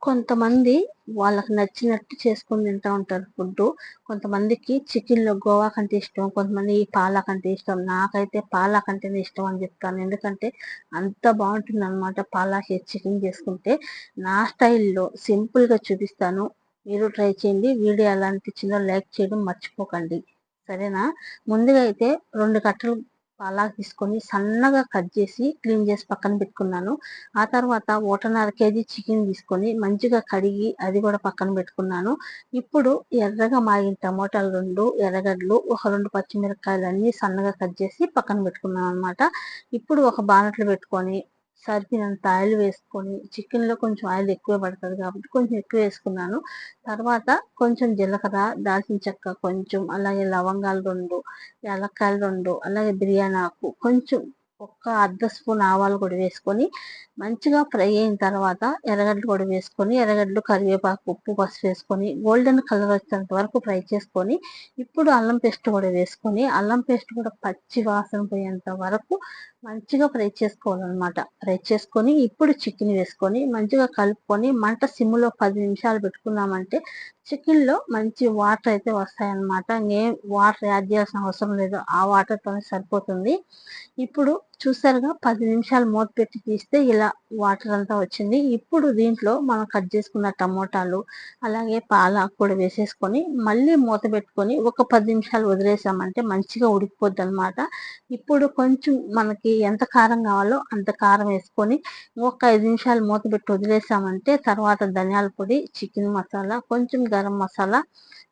కొంతమంది వాళ్ళకి నచ్చినట్టు చేసుకొని తింటా ఉంటారు ఫుడ్డు. కొంతమందికి చికెన్‌లో గోవాక్ అంటే ఇష్టం. కొంతమంది పాలాక్ అంటే ఇష్టం. నాకైతే పాలాక్ అంటేనే ఇష్టం అని చెప్తాను. ఎందుకంటే అంత బావుంటుందనమాట పాలాక్ ఏసి చికెన్ చేసుకుంటే. నా స్టైల్‌లో సింపుల్‌గా చూపిస్తాను. మీరు ట్రై చేయండి. వీడియో ఎలా అనిపించిందో లైక్ చేయడం మర్చిపోకండి. సరేనా? ముందుగా అయితే 2 కట్టలు పాలాక్ తీసుకొని సన్నగా కట్ చేసి క్లీన్ చేసి పక్కన పెట్టుకున్నాను. ఆ తర్వాత 1.5 కేజీ చికెన్ తీసుకొని మంచిగా కడిగి అది కూడా పక్కన పెట్టుకున్నాను. ఇప్పుడు ఎర్రగా మాగిన టమోటాలు 2, ఎర్రగడ్డలు, ఒక 2 పచ్చిమిరపకాయలు అన్నీ సన్నగా కట్ చేసి పక్కన పెట్టుకున్నాననమాట. ఇప్పుడు ఒక బాణట్లో పెట్టుకొని సరిపినంత ఆయిల్ వేసుకొని చికెన్‌లో కొంచెం ఆయిల్ ఎక్కువే పడతది కాబట్టి కొంచెం ఎక్కువ వేసుకున్నాను. తర్వాత కొంచెం జీలకర్ర, దాల్చిన చెక్క కొంచెం, అలాగే లవంగాలు 2, యాలక్కాయలు 2, అలాగే బిర్యానీ ఆకు కొంచెం, ఒక అర్ధ స్పూన్ ఆవాలు కూడా వేసుకొని మంచిగా ఫ్రై అయిన తర్వాత ఎర్రగడ్డలు కూడా వేసుకొని, ఎర్రగడ్డలు, కరివేపాకు, ఉప్పు, పసుపు వేసుకొని గోల్డెన్ కలర్ వచ్చేంత వరకు ఫ్రై చేసుకొని, ఇప్పుడు అల్లం పేస్ట్ కూడా వేసుకొని, అల్లం పేస్ట్ కూడా పచ్చి వాసన పోయేంత వరకు మంచిగా ఫ్రై చేసుకోవాలనమాట. ఫ్రై చేసుకొని ఇప్పుడు చికెన్ వేసుకొని మంచిగా కలుపుకొని మంట సిమ్‌లో 10 నిమిషాలు పెట్టుకున్నామంటే చికెన్‌లో మంచి వాటర్ అయితే వస్తాయన్నమాట. ఇంకేం వాటర్ యాడ్ చేయాల్సిన అవసరం లేదు. ఆ వాటర్‌తోనే సరిపోతుంది. ఇప్పుడు చూసారుగా 10 నిమిషాలు మూత పెట్టి తీస్తే ఇలా వాటర్ అంతా వచ్చింది. ఇప్పుడు దీంట్లో మనం కట్ చేసుకున్న టమోటాలు, అలాగే పాలాకు కూడా వేసేసుకొని మళ్ళీ మూత పెట్టుకొని ఒక 10 నిమిషాలు వదిలేసామంటే మంచిగా ఉడికిపోద్దనమాట. ఇప్పుడు కొంచెం మనకి ఎంత కారం కావాలో అంత కారం వేసుకొని ఒక 5 నిమిషాలు మూత పెట్టి వదిలేసామంటే తర్వాత ధనియాల పొడి, చికెన్ మసాలా, కొంచెం గరం మసాలా,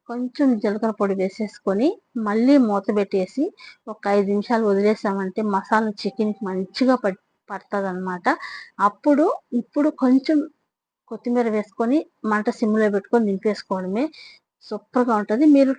కొంచెం జీలకర్ర పొడి వేసేసుకొని మళ్ళీ మూత పెట్టేసి ఒక 5 నిమిషాలు వదిలేసామంటే మసాలా చికెన్‌కి మంచిగా పడతదనమాట. ఇప్పుడు కొంచెం కొత్తిమీర వేసుకొని మంట సిమ్‌లో పెట్టుకొని దింపేసుకోవడమే. సూపర్‌గా ఉంటది. మీరు